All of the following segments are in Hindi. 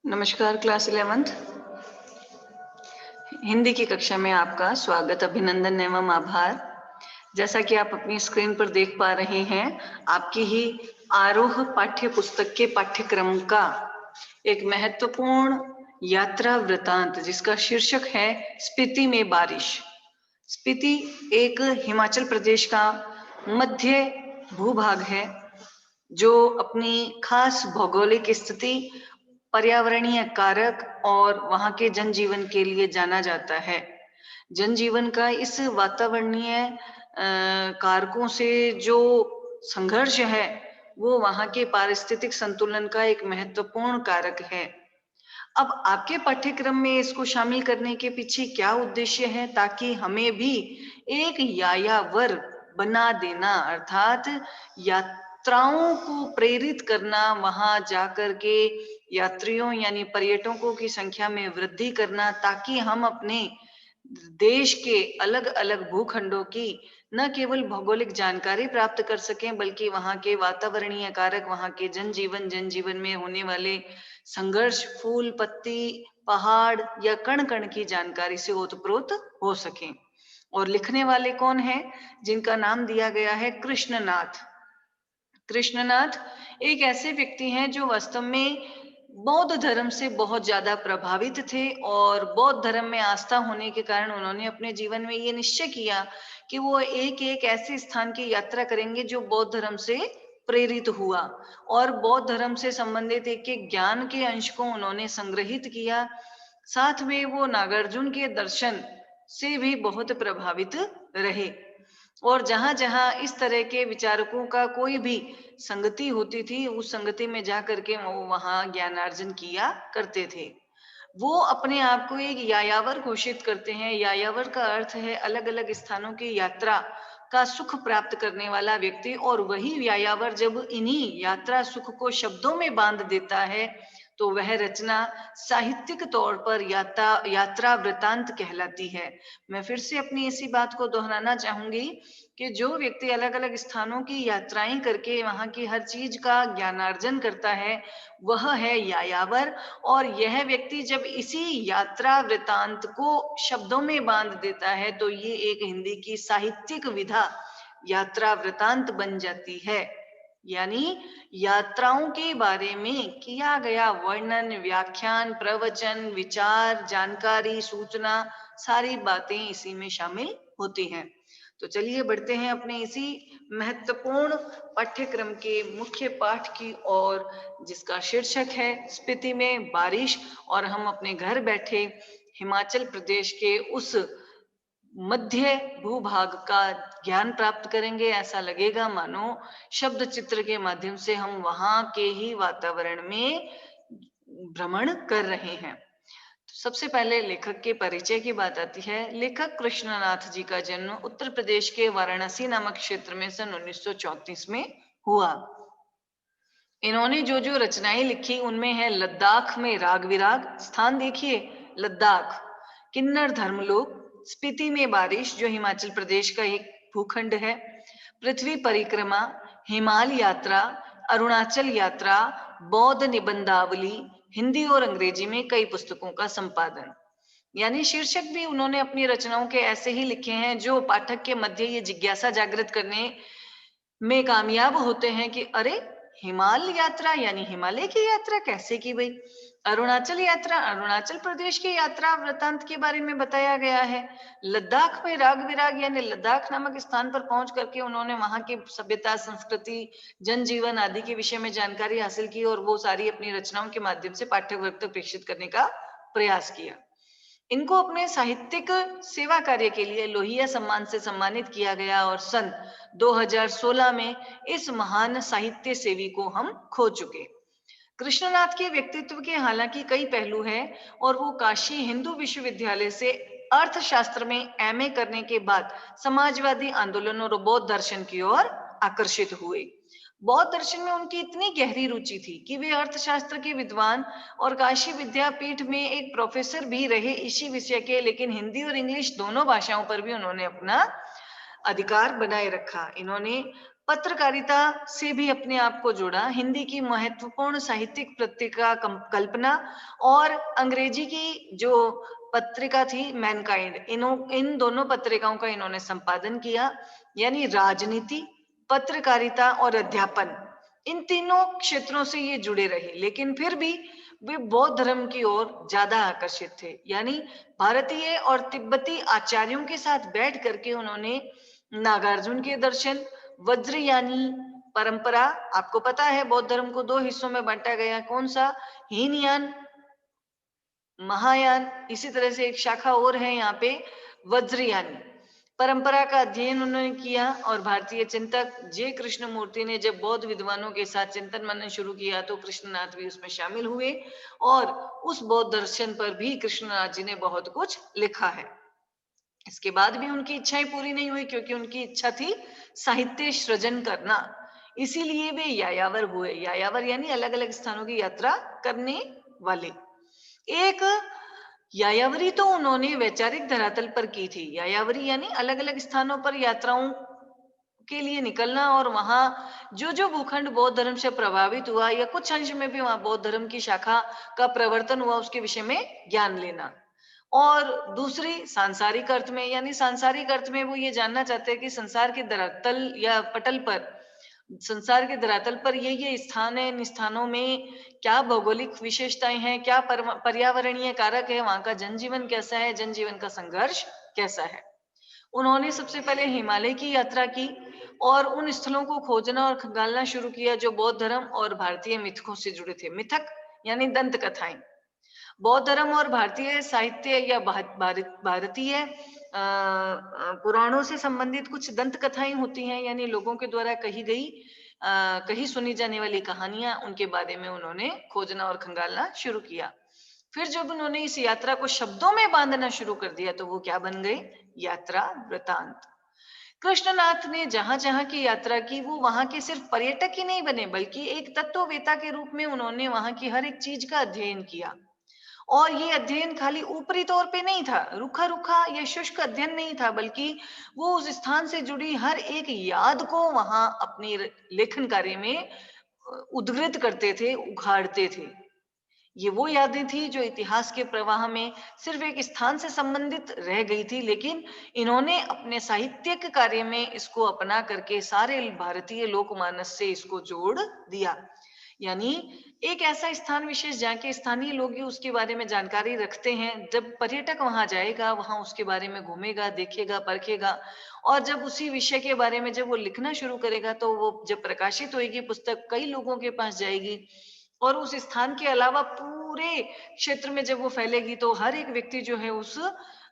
नमस्कार क्लास 11th हिंदी की कक्षा में आपका स्वागत, अभिनंदन एवं आभार। जैसा कि आप अपनी स्क्रीन पर देख पा रहे हैं, आपकी ही आरोह पाठ्य पुस्तक के पाठ्यक्रम का एक महत्वपूर्ण यात्रा वृतांत जिसका शीर्षक है स्पीति में बारिश। स्पीति एक हिमाचल प्रदेश का मध्य भूभाग है जो अपनी खास भौगोलिक स्थिति, पर्यावरणीय कारक और वहाँ के जनजीवन के लिए जाना जाता है। जनजीवन का इस वातावरणीय कारकों से जो संघर्ष है, वो वहाँ के पारिस्थितिक संतुलन का एक महत्वपूर्ण कारक है। अब आपके पाठ्यक्रम में इसको शामिल करने के पीछे क्या उद्देश्य है, ताकि हमें भी एक यायावर बना देना, अर्थात यात्राओं को प्रेरित करना, वहां जाकर के यात्रियों यानी पर्यटकों की संख्या में वृद्धि करना, ताकि हम अपने देश के अलग अलग भूखंडों की न केवल भौगोलिक जानकारी प्राप्त कर सकें, बल्कि वहाँ के वातावरणीय कारक, वहाँ के जनजीवन में होने वाले संघर्ष, फूल पत्ती, पहाड़ या कण कण की जानकारी से ओतप्रोत हो सकें। और लिखने वाले कौन हैं? जिनका नाम दिया गया है कृष्णनाथ। कृष्णनाथ एक ऐसे व्यक्ति हैं जो वास्तव में बौद्ध धर्म से बहुत ज्यादा प्रभावित थे, और बौद्ध धर्म में आस्था होने के कारण उन्होंने अपने जीवन में ये निश्चय किया कि वो एक एक ऐसे स्थान की यात्रा करेंगे जो बौद्ध धर्म से प्रेरित हुआ, और बौद्ध धर्म से संबंधित एक एक ज्ञान के अंश को उन्होंने संग्रहित किया। साथ में वो नागार्जुन के दर्शन से भी बहुत प्रभावित रहे, और जहां-जहां इस तरह के विचारकों का कोई भी संगति होती थी, उस संगति में जा करके वो वहां ज्ञानार्जन किया करते थे। वो अपने आप को एक यायावर घोषित करते हैं। यायावर का अर्थ है अलग-अलग स्थानों की यात्रा का सुख प्राप्त करने वाला व्यक्ति, और वही यायावर जब इन्हीं यात्रा सुख को शब्दों में बांध देता है, तो वह रचना साहित्यिक तौर पर यात्रा वृतांत कहलाती है। मैं फिर से अपनी इसी बात को दोहराना चाहूंगी कि जो व्यक्ति अलग-अलग स्थानों की यात्राएं करके वहां की हर चीज का ज्ञानार्जन करता है, वह है यायावर। और यह व्यक्ति जब इसी यात्रा वृतांत को शब्दों में बांध देता है, तो ये एक हिंदी की साहित्यिक विधा यात्रा वृतांत बन जाती है। यानी यात्राओं के बारे में किया गया वर्णन, व्याख्यान, प्रवचन, विचार, जानकारी, सूचना, सारी बातें इसी में शामिल होती हैं। तो चलिए बढ़ते हैं अपने इसी महत्वपूर्ण पाठ्यक्रम के मुख्य पाठ की ओर, जिसका शीर्षक है स्पीति में बारिश। और हम अपने घर बैठे हिमाचल प्रदेश के उस मध्य भूभाग का ज्ञान प्राप्त करेंगे। ऐसा लगेगा मानो शब्द चित्र के माध्यम से हम वहां के ही वातावरण में भ्रमण कर रहे हैं। तो सबसे पहले लेखक के परिचय की बात आती है। लेखक कृष्णनाथ जी का जन्म उत्तर प्रदेश के वाराणसी नामक क्षेत्र में सन 1934 में हुआ। इन्होंने जो जो रचनाएं लिखी उनमें है लद्दाख में राग विराग, स्थान देखिए लद्दाख, किन्नर धर्मलोक, स्पीति में बारिश जो हिमाचल प्रदेश का एक भूखंड है, पृथ्वी परिक्रमा, हिमाल यात्रा, अरुणाचल यात्रा, बौद्ध निबंधावली, हिंदी और अंग्रेजी में कई पुस्तकों का संपादन। यानी शीर्षक भी उन्होंने अपनी रचनाओं के ऐसे ही लिखे हैं जो पाठक के मध्य ये जिज्ञासा जागृत करने में कामयाब होते हैं कि अरे, हिमाल यात्रा यानी हिमालय की यात्रा कैसे की भाई? अरुणाचल यात्रा, अरुणाचल प्रदेश की यात्रा वृतांत के बारे में बताया गया है। लद्दाख में राग विराग यानी लद्दाख नामक स्थान पर पहुंच करके उन्होंने वहां की सभ्यता, संस्कृति, जनजीवन आदि के विषय में जानकारी हासिल की, और वो सारी अपनी रचनाओं के माध्यम से पाठक वर्ग तक प्रेषित करने का प्रयास किया। इनको अपने साहित्यिक सेवा कार्य के लिए लोहिया सम्मान से सम्मानित किया गया, और सन 2016 में इस महान साहित्य सेवी को हम खो चुके। कृष्णनाथ के व्यक्तित्व के हालांकि कई पहलू हैं, और वो काशी हिंदू विश्वविद्यालय से अर्थशास्त्र में एमए करने के बाद समाजवादी आंदोलन और बौद्ध दर्शन की ओर आकर्षित हुए। बौद्ध दर्शन में उनकी इतनी गहरी रुचि थी कि वे अर्थशास्त्र के विद्वान और काशी विद्यापीठ में एक प्रोफेसर भी रहे इसी विषय के, लेकिन हिंदी और इंग्लिश दोनों भाषाओं पर भी उन्होंने अपना अधिकार बनाए रखा। इन्होंने पत्रकारिता से भी अपने आप को जोड़ा, हिंदी की महत्वपूर्ण साहित्यिक पत्रिका कल्पना और अंग्रेजी की जो पत्रिका थी मैनकाइंड, इन दोनों पत्रिकाओं का इन्होंने संपादन किया। यानी राजनीति, पत्रकारिता और अध्यापन, इन तीनों क्षेत्रों से ये जुड़े रहे, लेकिन फिर भी वे बौद्ध धर्म की ओर ज्यादा आकर्षित थे। यानी भारतीय और तिब्बती आचार्यों के साथ बैठ करके उन्होंने नागार्जुन के दर्शन, वज्रयानी परंपरा, आपको पता है बौद्ध धर्म को दो हिस्सों में बांटा गया, कौन सा, हीनयान, महायान, इसी तरह से एक शाखा और है यहाँ पे वज्रयानी परंपरा का अध्ययन उन्होंने किया। और भारतीय चिंतक जे कृष्णमूर्ति ने जब बौद्ध विद्वानों के साथ चिंतन मनन शुरू किया तो कृष्णनाथ भी उसमें शामिल हुए और उस बौद्ध दर्शन पर भी कृष्णनाथ जी ने बहुत कुछ लिखा है। इसके बाद भी उनकी इच्छाएं पूरी नहीं हुई, क्योंकि उनकी इच्छा थी साहित्य सृजन करना, इसीलिए वे यायावर हुए। यायावर यानी अलग अलग स्थानों की यात्रा करने वाले। एक यायावरी तो उन्होंने वैचारिक धरातल पर की थी। यायावरी यानी अलग अलग स्थानों पर यात्राओं के लिए निकलना और वहां जो जो भूखंड बौद्ध धर्म से प्रभावित हुआ या कुछ अंश में भी वहां बौद्ध धर्म की शाखा का प्रवर्तन हुआ उसके विषय में ज्ञान लेना। और दूसरी सांसारिक अर्थ में, यानी सांसारिक अर्थ में वो ये जानना चाहते हैं कि संसार के धरातल या पटल पर, संसार के धरातल पर ये स्थान है, इन स्थानों में क्या भौगोलिक विशेषताएं हैं, क्या पर्यावरणीय कारक है, वहां का जनजीवन कैसा है, जनजीवन का संघर्ष कैसा है। उन्होंने सबसे पहले हिमालय की यात्रा की और उन स्थलों को खोजना और खंगालना शुरू किया जो बौद्ध धर्म और भारतीय मिथकों से जुड़े थे। मिथक यानी दंत कथाएं। बौद्ध धर्म और भारतीय साहित्य या भारतीय पुराणों से संबंधित कुछ दंत कथाएं होती हैं, यानी लोगों के द्वारा कही सुनी जाने वाली कहानियां, उनके बारे में उन्होंने खोजना और खंगालना शुरू किया। फिर जब उन्होंने इस यात्रा को शब्दों में बांधना शुरू कर दिया तो वो क्या बन गई, यात्रा वृतांत। कृष्णनाथ ने जहां जहां की यात्रा की वो वहां के सिर्फ पर्यटक ही नहीं बने, बल्कि एक तत्ववेता के रूप में उन्होंने वहां की हर एक चीज का अध्ययन किया। और ये अध्ययन खाली ऊपरी तौर पे नहीं था, रुखा रुखा या शुष्क अध्ययन नहीं था, बल्कि वो उस स्थान से जुड़ी हर एक याद को वहां अपनी लेखन कार्य में उद्धृत करते थे, उघाड़ते थे। ये वो यादें थी जो इतिहास के प्रवाह में सिर्फ एक स्थान से संबंधित रह गई थी, लेकिन इन्होंने अपने साहित्यिक कार्य में इसको अपना करके सारे भारतीय लोकमानस से इसको जोड़ दिया। यानी एक ऐसा स्थान विशेष जहाँ के स्थानीय लोग ही उसके बारे में जानकारी रखते हैं, जब पर्यटक वहां जाएगा, वहां उसके बारे में घूमेगा, देखेगा, परखेगा, और जब उसी विषय के बारे में जब वो लिखना शुरू करेगा तो वो जब प्रकाशित होगी पुस्तक, कई लोगों के पास जाएगी और उस स्थान के अलावा पूरे क्षेत्र में जब वो फैलेगी तो हर एक व्यक्ति जो है उस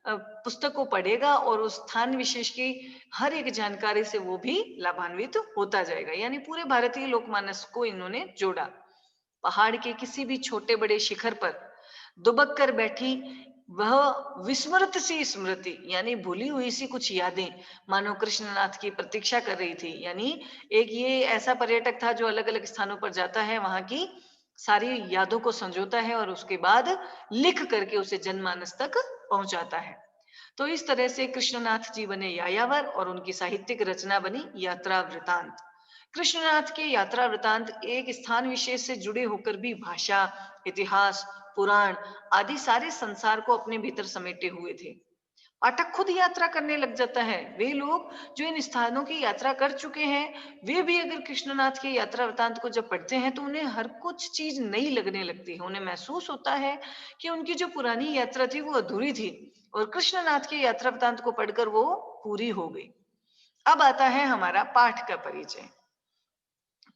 पुस्तक को पढ़ेगा और उस स्थान विशेष की हर एक जानकारी से वो भी लाभान्वित होता जाएगा। यानी पूरे भारतीय लोकमानस को इन्होंने जोड़ा। पहाड़ के किसी भी छोटे बड़े शिखर पर दुबक कर बैठी वह विस्मृत सी स्मृति, यानी भूली हुई सी कुछ यादें मानो कृष्णनाथ की प्रतीक्षा कर रही थी। यानी एक ये ऐसा पर्यटक था जो अलग अलग स्थानों पर जाता है, वहां की सारी यादों को संजोता है और उसके बाद लिख करके उसे जनमानस तक पहुंचाता है। तो इस तरह से कृष्णनाथ जी बने यायावर और उनकी साहित्यिक रचना बनी यात्रा वृतांत। कृष्णनाथ के यात्रा वृतांत एक स्थान विशेष से जुड़े होकर भी भाषा, इतिहास, पुराण आदि सारे संसार को अपने भीतर समेटे हुए थे। पाठक खुद यात्रा करने लग जाता है। वे लोग जो इन स्थानों की यात्रा कर चुके हैं, वे भी अगर कृष्णनाथ के यात्रा वृतांत को जब पढ़ते हैं तो उन्हें हर कुछ चीज नई लगने लगती है। उन्हें महसूस होता है कि उनकी जो पुरानी यात्रा थी वो अधूरी थी और कृष्णनाथ के यात्रा वृतांत को पढ़कर वो पूरी हो गई। अब आता है हमारा पाठ का परिचय।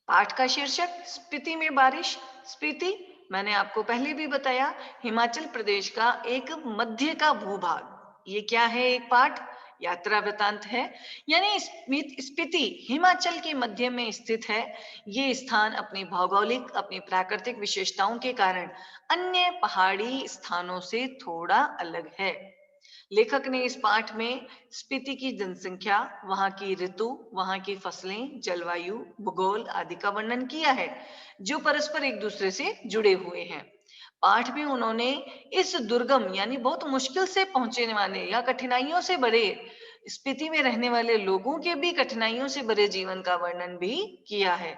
पाठ का शीर्षक स्पीति में बारिश। स्पीति मैंने आपको पहले भी बताया, हिमाचल प्रदेश का एक मध्य का भूभाग। ये क्या है, एक पाठ यात्रा वृतांत है। यानी स्पीति हिमाचल के मध्य में स्थित है। ये स्थान अपनी भौगोलिक, अपनी प्राकृतिक विशेषताओं के कारण अन्य पहाड़ी स्थानों से थोड़ा अलग है। लेखक ने इस पाठ में स्पीति की जनसंख्या, वहां की ऋतु, वहां की फसलें, जलवायु, भूगोल आदि का वर्णन किया है जो परस्पर एक दूसरे से जुड़े हुए हैं। पाठ में उन्होंने इस दुर्गम यानी बहुत मुश्किल से पहुंचने वाले या कठिनाइयों से बड़े स्पीति में रहने वाले लोगों के भी कठिनाइयों से भरे जीवन का वर्णन भी किया है।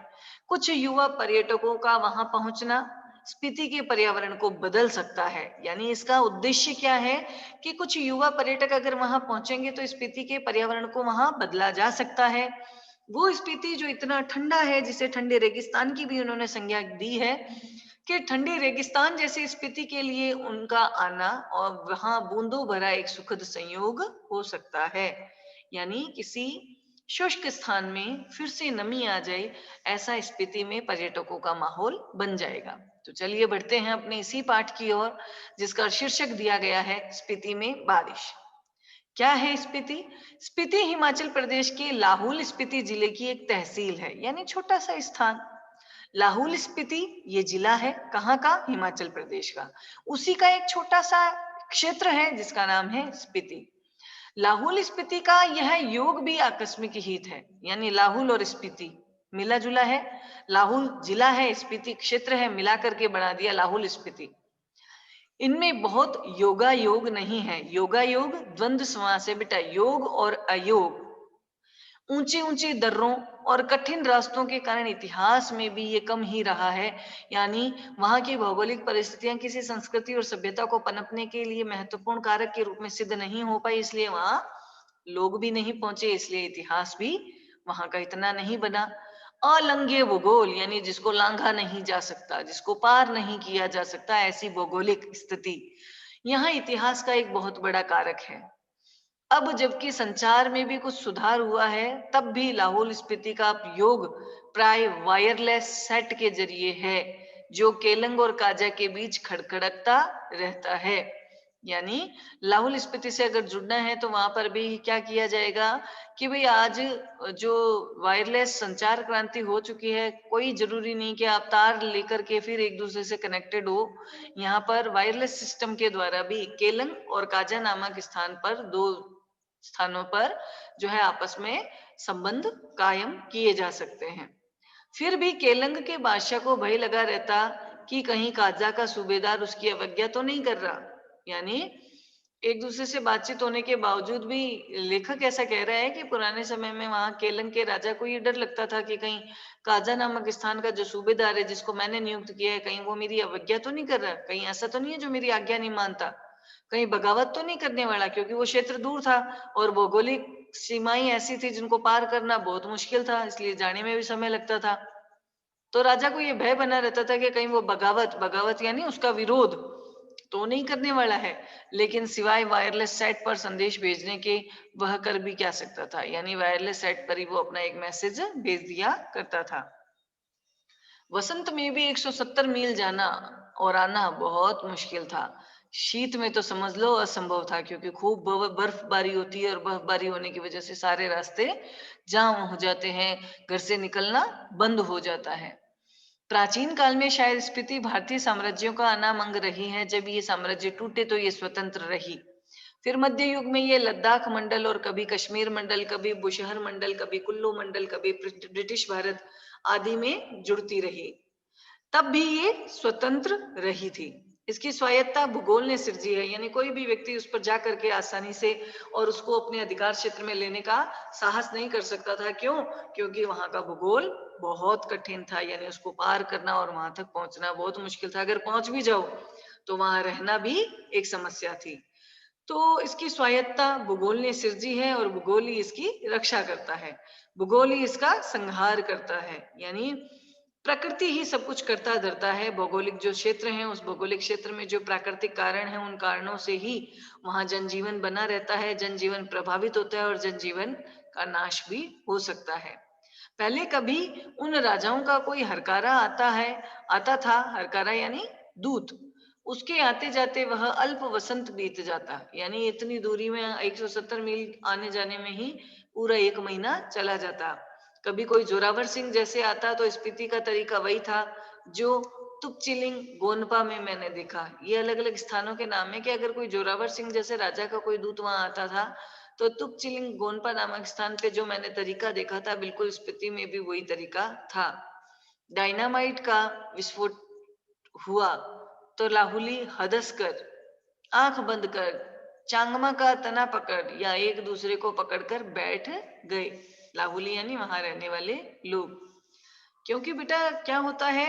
कुछ युवा पर्यटकों का वहां पहुंचना स्पीति के पर्यावरण को बदल सकता है। यानी इसका उद्देश्य क्या है कि कुछ युवा पर्यटक अगर वहां पहुंचेंगे तो स्पीति के पर्यावरण को वहां बदला जा सकता है। वो स्पीति जो इतना ठंडा है, जिसे ठंडे रेगिस्तान की भी उन्होंने संज्ञा दी है, कि ठंडे रेगिस्तान जैसे स्पीति के लिए उनका आना और वहां बूंदों भरा एक सुखद संयोग हो सकता है। यानी किसी शुष्क स्थान में फिर से नमी आ जाए, ऐसा स्पीति में पर्यटकों का माहौल बन जाएगा। तो चलिए बढ़ते हैं अपने इसी पाठ की ओर, जिसका शीर्षक दिया गया है स्पीति में बारिश। क्या है स्पीति? स्पीति हिमाचल प्रदेश के लाहौल स्पीति जिले की एक तहसील है, यानी छोटा सा स्थान। लाहौल स्पीति ये जिला है, कहाँ का? हिमाचल प्रदेश का। उसी का एक छोटा सा क्षेत्र है जिसका नाम है स्पीति। लाहौल स्पीति का यह योग भी आकस्मिक हित है, यानी लाहौल और स्पीति मिला जुला है। लाहौल जिला है, स्पीति क्षेत्र है, मिलाकर के बना दिया लाहौल स्पीति। इनमें बहुत योगा योग नहीं है। योगा योग द्वंद्व समास है बेटा, योग और अयोग। ऊंची ऊंची दर्रों और कठिन रास्तों के कारण इतिहास में भी ये कम ही रहा है। यानी वहां की भौगोलिक परिस्थितियां किसी संस्कृति और सभ्यता को पनपने के लिए महत्वपूर्ण कारक के रूप में सिद्ध नहीं हो पाई, इसलिए वहां लोग भी नहीं पहुंचे, इसलिए इतिहास भी वहां का इतना नहीं बना। अलंघ्य भूगोल, यानी जिसको लांघा नहीं जा सकता, जिसको पार नहीं किया जा सकता, ऐसी भौगोलिक स्थिति यहाँ इतिहास का एक बहुत बड़ा कारक है। अब जबकि संचार में भी कुछ सुधार हुआ है, तब भी लाहौल स्पीति का उपयोग प्राय वायरलेस सेट के जरिए है, जो केलंग और काजा के बीच खड़खड़कता रहता है। यानी लाहौल स्पीति से अगर जुड़ना है तो वहां पर भी क्या किया जाएगा कि भाई आज जो वायरलेस संचार क्रांति हो चुकी है, कोई जरूरी नहीं कि आप तार लेकर के फिर एक दूसरे से कनेक्टेड हो। यहाँ पर वायरलेस सिस्टम के द्वारा भी केलंग और काजा नामक स्थान पर, दो स्थानों पर जो है आपस में संबंध कायम किए जा सकते हैं। फिर भी केलंग के बादशाह को भय लगा रहता कि कहीं काजा का सूबेदार उसकी अवज्ञा तो नहीं कर रहा। यानी एक दूसरे से बातचीत होने के बावजूद भी लेखक ऐसा कह रहा है कि पुराने समय में वहां केलंग के राजा को ये डर लगता था कि कहीं काजा नामक स्थान का जो सूबेदार है, जिसको मैंने नियुक्त किया है, कहीं वो मेरी अवज्ञा तो नहीं कर रहा, कहीं ऐसा तो नहीं है जो मेरी आज्ञा नहीं मानता, कहीं बगावत तो नहीं करने वाला, क्योंकि वो क्षेत्र दूर था और भौगोलिक सीमाएं ऐसी थी जिनको पार करना बहुत मुश्किल था, इसलिए जाने में भी समय लगता था। तो राजा को ये भय बना रहता था कि कहीं वो बगावत, बगावत यानी उसका विरोध तो नहीं करने वाला है, लेकिन सिवाय वायरलेस सेट पर संदेश भेजने के वह कर भी क्या सकता था। यानी वायरलेस सेट पर ही वो अपना एक मैसेज भेज दिया करता था। वसंत में भी 170 मील जाना और आना बहुत मुश्किल था। शीत में तो समझ लो असंभव था, क्योंकि खूब बर्फबारी होती है और बर्फबारी होने की वजह से सारे रास्ते जाम हो जाते हैं, घर से निकलना बंद हो जाता है। प्राचीन काल में शायद स्पीति भारतीय साम्राज्यों का अनाम अंग रही है। जब ये साम्राज्य टूटे तो ये स्वतंत्र रही। फिर मध्य युग में ये लद्दाख मंडल और कभी कश्मीर मंडल, कभी बुशहर मंडल, कभी कुल्लू मंडल, कभी ब्रिटिश भारत आदि में जुड़ती रही। तब भी ये स्वतंत्र रही थी। इसकी स्वायत्ता भूगोल ने सिरजी है, यानी कोई भी व्यक्ति उस पर जा करके आसानी से और उसको अपने अधिकार क्षेत्र में लेने का साहस नहीं कर सकता था। क्यों? क्योंकि वहां का भूगोल बहुत कठिन था, यानी उसको पार करना और वहां तक पहुंचना बहुत मुश्किल था। अगर पहुंच भी जाओ तो वहां रहना भी एक समस्या थी। तो इसकी स्वायत्ता भूगोल ने सिरजी है और भूगोल ही इसकी रक्षा करता है, भूगोल ही इसका संहार करता है। यानी प्रकृति ही सब कुछ करता धरता है। भौगोलिक जो क्षेत्र है, उस भौगोलिक क्षेत्र में जो प्राकृतिक कारण है, उन कारणों से ही वहां जनजीवन बना रहता है, जनजीवन प्रभावित होता है और जनजीवन का नाश भी हो सकता है। पहले कभी उन राजाओं का कोई हरकारा आता था, हरकारा यानी दूत, उसके आते जाते वह अल्प वसंत बीत जाता। यानी इतनी दूरी में 170 मील आने जाने में ही पूरा एक महीना चला जाता। कभी कोई जोरावर सिंह जैसे आता तो स्पीति का तरीका वही था जो तुपचिलिंग गोनपा में मैंने देखा। ये अलग अलग स्थानों के नाम है कि अगर कोई जोरावर सिंह जैसे राजा का कोई दूत वहां आता था तो तुपचिलिंग गोनपा नामक स्थान पे जो मैंने तरीका देखा था, बिल्कुल स्पीति में भी वही तरीका था। डायनामाइट का विस्फोट हुआ तो लाहुली हदस कर, आंख बंद कर चांगमा का तना पकड़ या एक दूसरे को पकड़कर बैठ गए। लाहुली यानी वहां रहने वाले लोग। क्योंकि बेटा क्या होता है,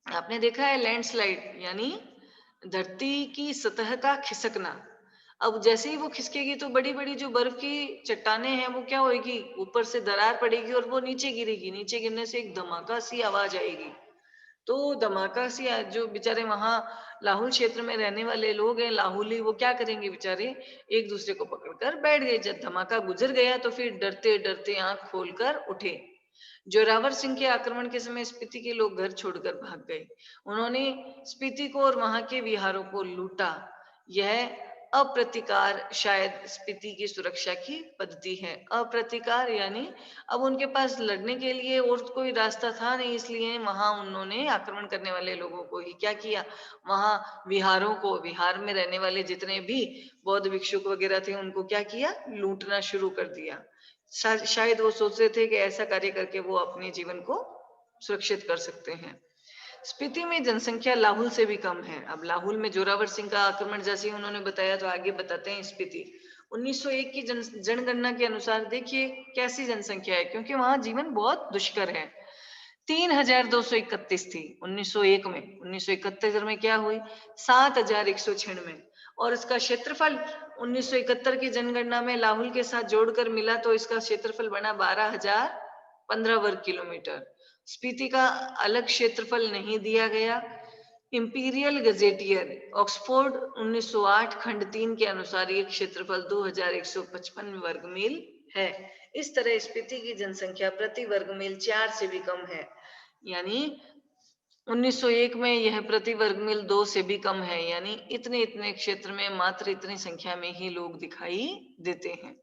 आपने देखा है लैंडस्लाइड यानी धरती की सतह का खिसकना। अब जैसे ही वो खिसकेगी तो बड़ी बड़ी जो बर्फ की चट्टाने हैं वो क्या होगी, ऊपर से दरार पड़ेगी और वो नीचे गिरेगी। नीचे गिरने से एक धमाका सी आवाज आएगी। तो धमाका सी जो बेचारे वहां लाहौल क्षेत्र में रहने वाले लोग हैं, लाहुली, वो क्या करेंगे बेचारे, एक दूसरे को पकड़कर बैठ गए। जब धमाका गुजर गया तो फिर डरते डरते आंख खोलकर उठे। जोरावर सिंह के आक्रमण के समय स्पीति के लोग घर छोड़कर भाग गए। उन्होंने स्पीति को और वहां के विहारों को लूटा। यह अप्रतिकार शायद स्पीति की सुरक्षा की पद्धति है। अप्रतिकार यानी अब उनके पास लड़ने के लिए और कोई रास्ता था नहीं, इसलिए वहां उन्होंने आक्रमण करने वाले लोगों को ही क्या किया, वहां विहारों को, विहार में रहने वाले जितने भी बौद्ध भिक्षुक वगैरह थे उनको क्या किया, लूटना शुरू कर दिया। शायद वो सोचते थे कि ऐसा कार्य करके वो अपने जीवन को सुरक्षित कर सकते हैं। स्पीति में जनसंख्या लाहुल से भी कम है। अब लाहुल में जोरावर सिंह का आक्रमण जैसे ही उन्होंने बताया, तो आगे बताते हैं स्पीति 1901 की जनगणना के अनुसार देखिए कैसी जनसंख्या है, क्योंकि वहां जीवन बहुत दुष्कर है। 3231 थी 1901 में। 1971 में क्या हुई, 7196। और इसका क्षेत्रफल 1971 की जनगणना में लाहुल के साथ जोड़कर मिला तो इसका क्षेत्रफल बना 12,015 वर्ग किलोमीटर। स्पीति का अलग क्षेत्रफल नहीं दिया गया। इंपीरियल गजेटियर ऑक्सफोर्ड 1908 खंड 3 के अनुसार ये क्षेत्रफल 2155 वर्ग मील है। इस तरह स्पीति की जनसंख्या प्रति वर्ग मील 4 से भी कम है। यानी 1901 में यह प्रति वर्ग मील 2 से भी कम है। यानी इतने इतने क्षेत्र में मात्र इतनी संख्या में ही लोग दिखाई देते हैं।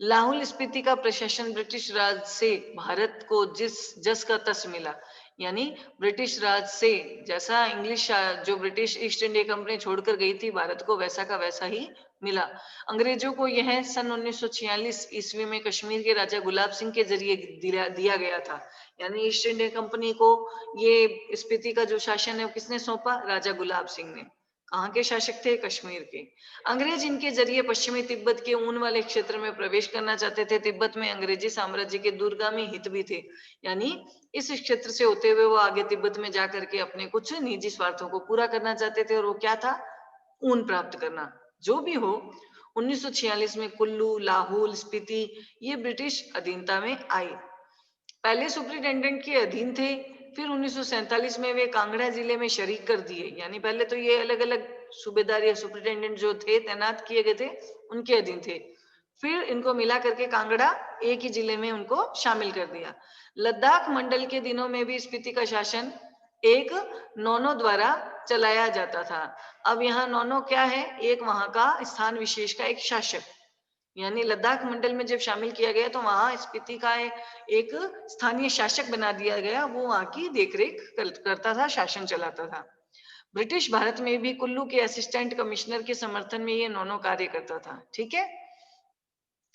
लाहौल स्पीति का प्रशासन ब्रिटिश राज से भारत को जिस जस का तस मिला, यानी ब्रिटिश राज से जैसा इंग्लिश जो ब्रिटिश ईस्ट इंडिया कंपनी छोड़कर गई थी भारत को, वैसा का वैसा ही मिला। अंग्रेजों को यह सन 1946 ईस्वी में कश्मीर के राजा गुलाब सिंह के जरिए दिया गया था। यानी ईस्ट इंडिया कंपनी को ये स्पीति का जो शासन है वो किसने सौंपा, राजा गुलाब सिंह ने। कहाँ के शासक थे, कश्मीर के। अंग्रेज इनके जरिए पश्चिमी तिब्बत के ऊन वाले क्षेत्र में प्रवेश करना चाहते थे। तिब्बत में अंग्रेजी साम्राज्य के दूरगामी हित भी थे। यानी इस क्षेत्र से होते हुए वो आगे तिब्बत में जाकर के अपने कुछ निजी स्वार्थों को पूरा करना चाहते थे, और वो क्या था, ऊन प्राप्त करना। जो भी हो, 1946 में कुल्लू, लाहौल, स्पीति ये ब्रिटिश अधीनता में आई। पहले सुप्रिंटेंडेंट के अधीन थे, फिर 1947 में वे कांगड़ा जिले में शरीक कर दिए। यानी पहले तो ये अलग अलग सूबेदार या सुप्रिंटेंडेंट जो थे तैनात किए गए थे उनके अधीन थे, फिर इनको मिला करके कांगड़ा एक ही जिले में उनको शामिल कर दिया। लद्दाख मंडल के दिनों में भी स्पीति का शासन एक नौनो द्वारा चलाया जाता था। अब यहाँ नौनो क्या है, एक वहां का स्थान विशेष का एक शासक। यानी लद्दाख मंडल में जब शामिल किया गया तो वहां स्पीति का एक स्थानीय शासक बना दिया गया। वो वहां की देखरेख करता था, शासन चलाता था। ब्रिटिश भारत में भी कुल्लू के असिस्टेंट कमिश्नर के समर्थन में ये नौनो कार्य करता था। ठीक है,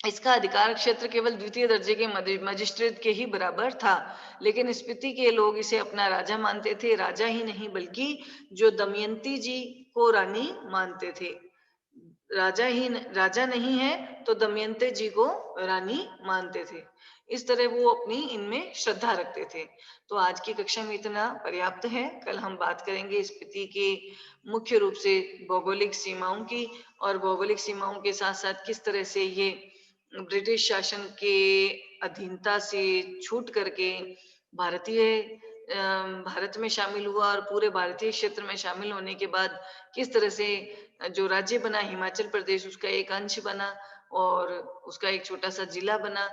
इसका अधिकार क्षेत्र केवल द्वितीय दर्जे के मजिस्ट्रेट के ही बराबर था। लेकिन स्पीति के लोग इसे अपना राजा मानते थे। राजा ही नहीं बल्कि जो दमयंती जी को रानी मानते थे। राजा नहीं है तो दमयंती जी को रानी मानते थे। इस तरह वो अपनी इनमें श्रद्धा रखते थे। तो आज की कक्षा में इतना पर्याप्त है। कल हम बात करेंगे स्पीति के मुख्य रूप से भौगोलिक सीमाओं की, और भौगोलिक सीमाओं के साथ साथ किस तरह से ये ब्रिटिश शासन के अधीनता से छूट करके भारतीय भारत में शामिल हुआ, और पूरे भारतीय क्षेत्र में शामिल होने के बाद किस तरह से जो राज्य बना हिमाचल प्रदेश उसका एक अंश बना और उसका एक छोटा सा जिला बना।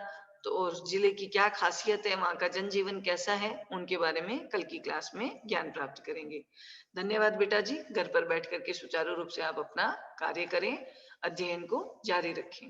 तो उस जिले की क्या खासियत है, वहाँ का जनजीवन कैसा है, उनके बारे में कल की क्लास में ज्ञान प्राप्त करेंगे। धन्यवाद बेटा जी। घर पर बैठ करके सुचारू रूप से आप अपना कार्य करें, अध्ययन को जारी रखें।